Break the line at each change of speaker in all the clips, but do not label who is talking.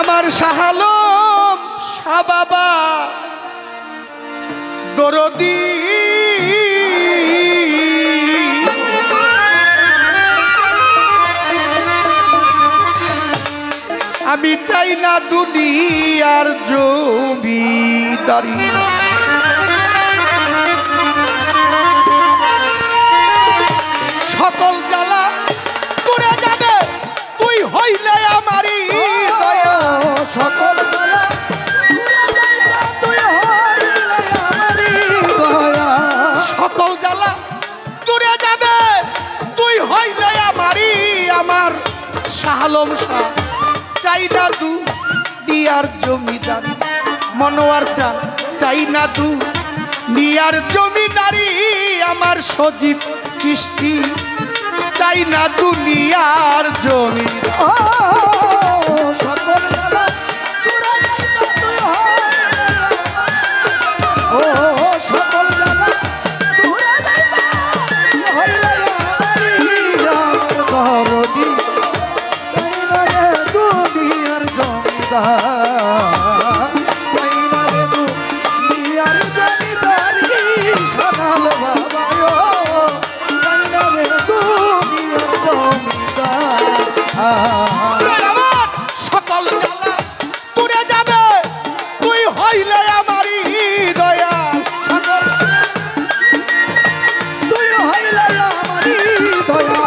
আমার শাহ আলম শাহ বাবা দরদি আমি চাই না দুনিয়ার জমিদারি সকল জ্বালা পুরে যাবে তুই হইলে আমারই দয়া
সকল জ্বালা পুরে যাইতা তুই হইলে আমারই দয়া
সকল জ্বালা দূরে যাবে তুই হইলে আমারই আমার শাহ আলম শাহ চাই না তু দিয়ার জমিদারি মনোয়ার চান চাই না তু দিয়ার জমিদারি আমার সজীব চিশতি চাই না দুনিয়ার জমি
ও সকল জ্বালা পুরে যাইতা তুই হইলে ও সকল জ্বালা পুরে যাইতা তুই হইলে আমারই আমার দরদি চাই না রে দুনিয়ার জমিদার চাই না রে দুনিয়ার জমিদারি সোনাল বাবা চাই না রে দুনিয়ার জমিদার
আমার সকল জ্বালা দূরে যাবে তুই হইলে আমারই দয়া সকল
তুই হইলে আমারই দয়া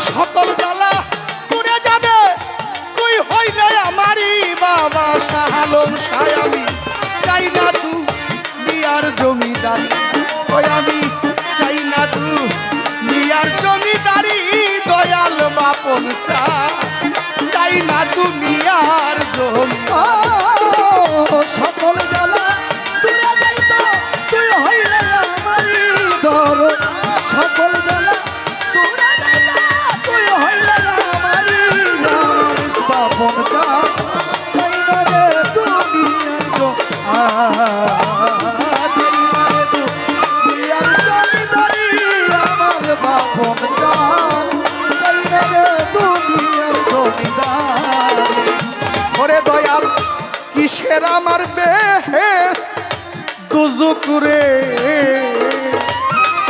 সকল জ্বালা দূরে যাবে তুই হইলে আমারই বাবা শাহ আলম শাহ আমি চাই না তু দিয়ার জমিদারি ওই আমি চাই না তু দিয়ার জমিদারি দয়াল বাপন চাই না দুনিয়ার জমি
ও সকল জ্বালা দূরে যাইতা তুই হইলে আমারই দর সকল জ্বালা দূরে যাইতা তুই হইলে আমারই আমার বাপন চাই না রে দুনিয়ার চাই না রে দুনিয়ার জমিদারি আমার বাপন চাই না রে দুনিয়ার জমিদারি
ওরে দয়াল কিসের আমার বেহেস দুজুক রে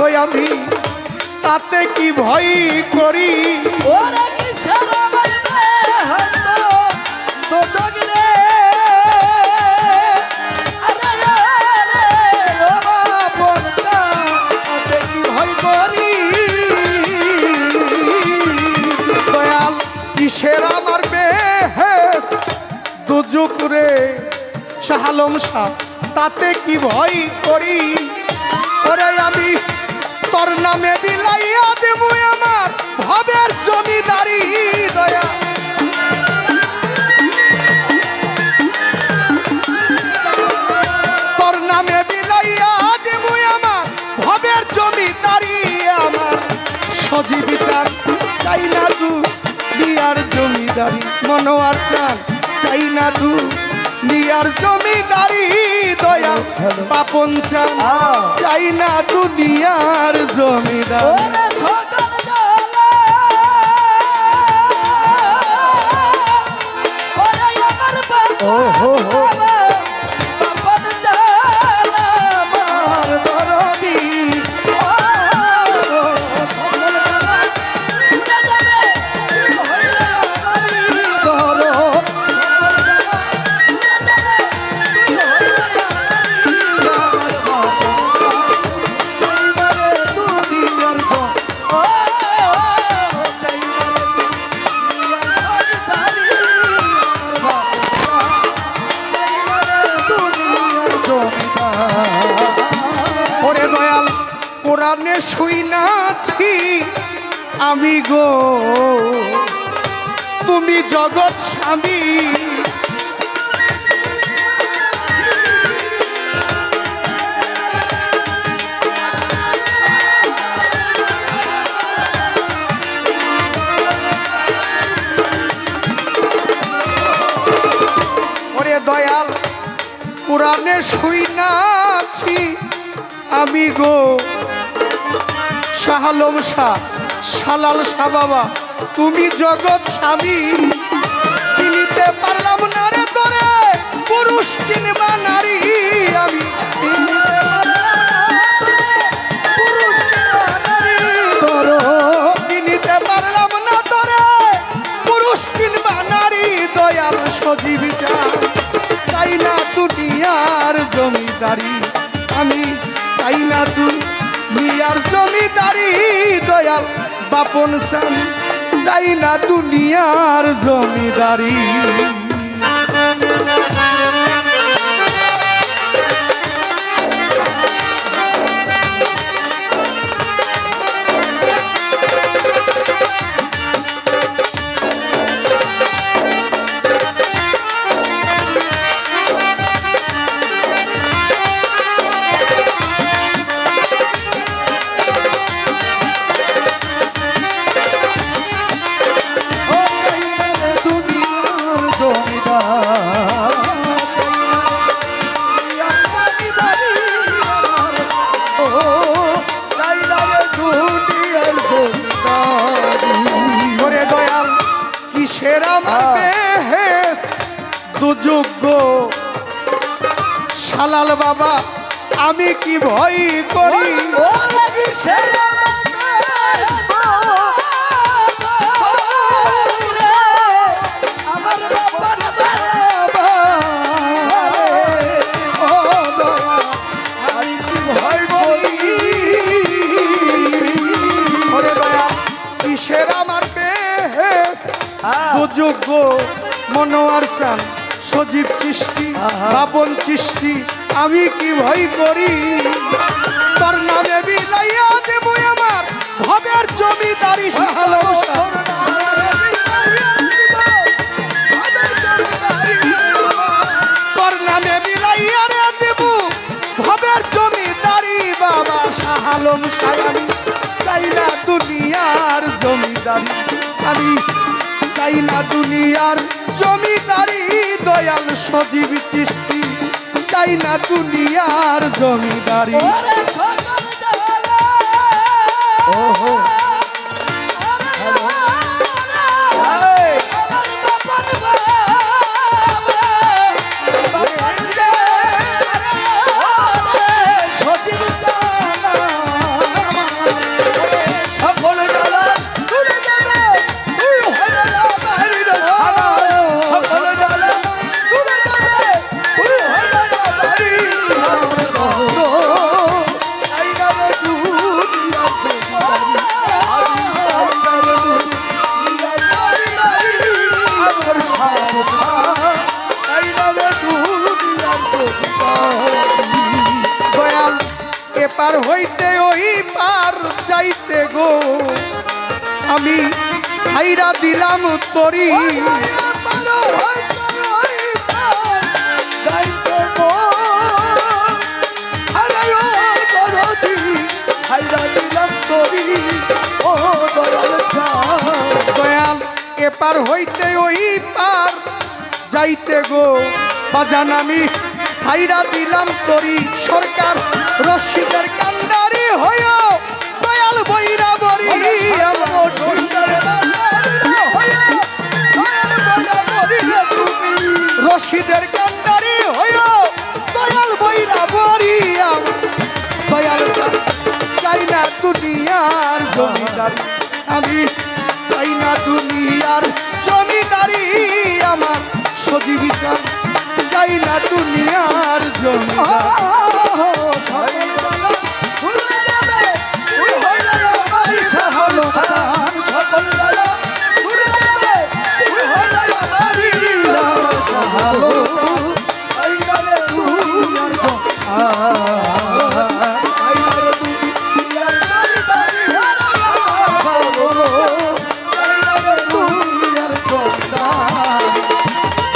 ওই আমি তাতে কি ভয় করি
ওরে কিসের আমার বেহেশত দোজখ রে আরে রে ও বাপন তাতে কি ভয় করি
দয়াল কিসের আমার বেহেস দুজুক রে শাহ আলম শাহ তাতে কি ভয় করি ওরে আমি তোর নামে বিলাইয়া দেবো আমার ভবের জমিদারি দয়া তোর নামে বিলাইয়া দেবো আমার ভবের জমিদারি আমার সজীবী চান চাই না তু দিয়ার জমিদারি মনোয়ার চান চাই না তু দিয়ার জমিদারি দয়া পাপন চান চাই না দুনিয়ার জমিদারি
ওরে সকল জ্বালা ওরে আমার বাপন জ্বালা আমার দরদি ও সকল জ্বালা পুরে যাবে তুই হইলে আমারই দর সকল জ্বালা পুরে যাবে তুই হইলে আমারই আমার বাপন চাই না রে দুনিয়ার ও চাই না রে দুনিয়ার জমিদারি আমার বাপন চাই না রে দুনিয়ার জমিদার
ওরে দয়াল কোরআনে শুইনাছি আমি গো তুমি জগৎ স্বামী ওরে দয়াল কোরআনে শুইনাছি আমি গো শাহ আলম শাহ শালাল শাহ বাবা তুমি জগৎ স্বামী চিনিতে পারলাম না রে সজীব চান চাই না দুনিয়ার জমিদারি আমি চাই না দুনিয়ার জমিদারি দয়াল বাপন চান চাই না দুনিয়ার জমিদারি
ও চাই না রে দুনিয়ার জমিদার চাই না রে দুনিয়ার জমিদার
করে দয়াল কিসের আমার বেহেস দুযোগ্য শালাল বাবা আমি কি ভয় করি
ও লাগি ছেড়ে আমার বাবার বাবা রে ও দয়া আমি কি ভয় করি
করে দয়াল কিসের আমার বেহেস দুযোগ্য মনোয়ার চান সজীব সৃষ্টি বাপন সৃষ্টি আমি কি ভয় করি তোর নামে বিলাইয়া দেব আমার ভবের জমিদারি শাহালম শাহ তোর নামে বিলাইয়া রে দেব ভবের জমিদারি বাবা শাহালম শাহ আমি চাই না দুনিয়ার জমিদারি আমি চাই না দুনিয়ার জমিদারি দয়াল সজীব সৃষ্টি চাই না দুনিয়ার জমিদারি
ওরে সকল জালা
ওহো
এই আমার বাবার বাবা সজীব জানা সকল জালা দূরে যাবে তুই হয়ে যাবে সকল জালা দূরে যাবে তুই হয়ে যাবে
দয়াল এপার হইতে ওই পার যাইতে গো আমি ছাইরা দিলাম তরি দয়াল এপার হইতে ওই পার যাইতে গো বাজান আমি ছাইরা দিলাম তরি সরকার রশিদের কান্ডারি হইও দয়াল বইরা বরি রশিদের কান্ডারি হইও দয়াল বইরা বরি দয়াল চাই না দুনিয়ার জমিদারি আমি চাই না দুনিয়ার জমিদারি আমার সজীবী চান চাই না দুনিয়ার জমিদারি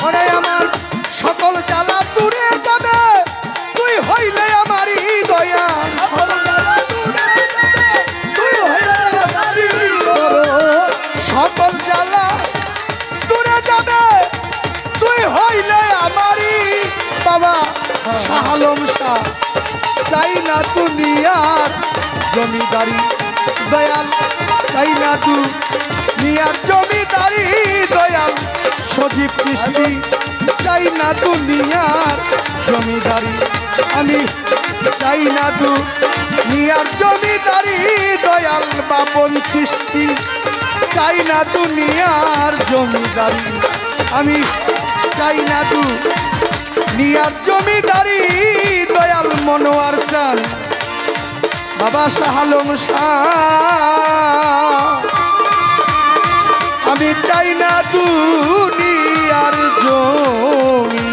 ওরে আমার সকল জ্বালা দূরে যাবে তুই হইলে আমারই দয়া সকল জ্বালা দূরে যাবে তুই হইলে আমারই বাবা শাহালম শাহ চাই না দুনিয়ার জমিদারি দয়াল চাই না দুনিয়ার জমিদারি দয়াল সজীব সৃষ্টি চাই না দুনিয়ার জমিদারি আমি চাই না দুনিয়ার জমিদারি দয়াল বাপন সৃষ্টি চাই না দুনিয়ার জমিদারি আমি চাই না দুনিয়ার জমিদারি দয়াল মনোয়ার চান বাবা শাহ আলম শাহ আমি চাই না দুনিয়ার জমিদারি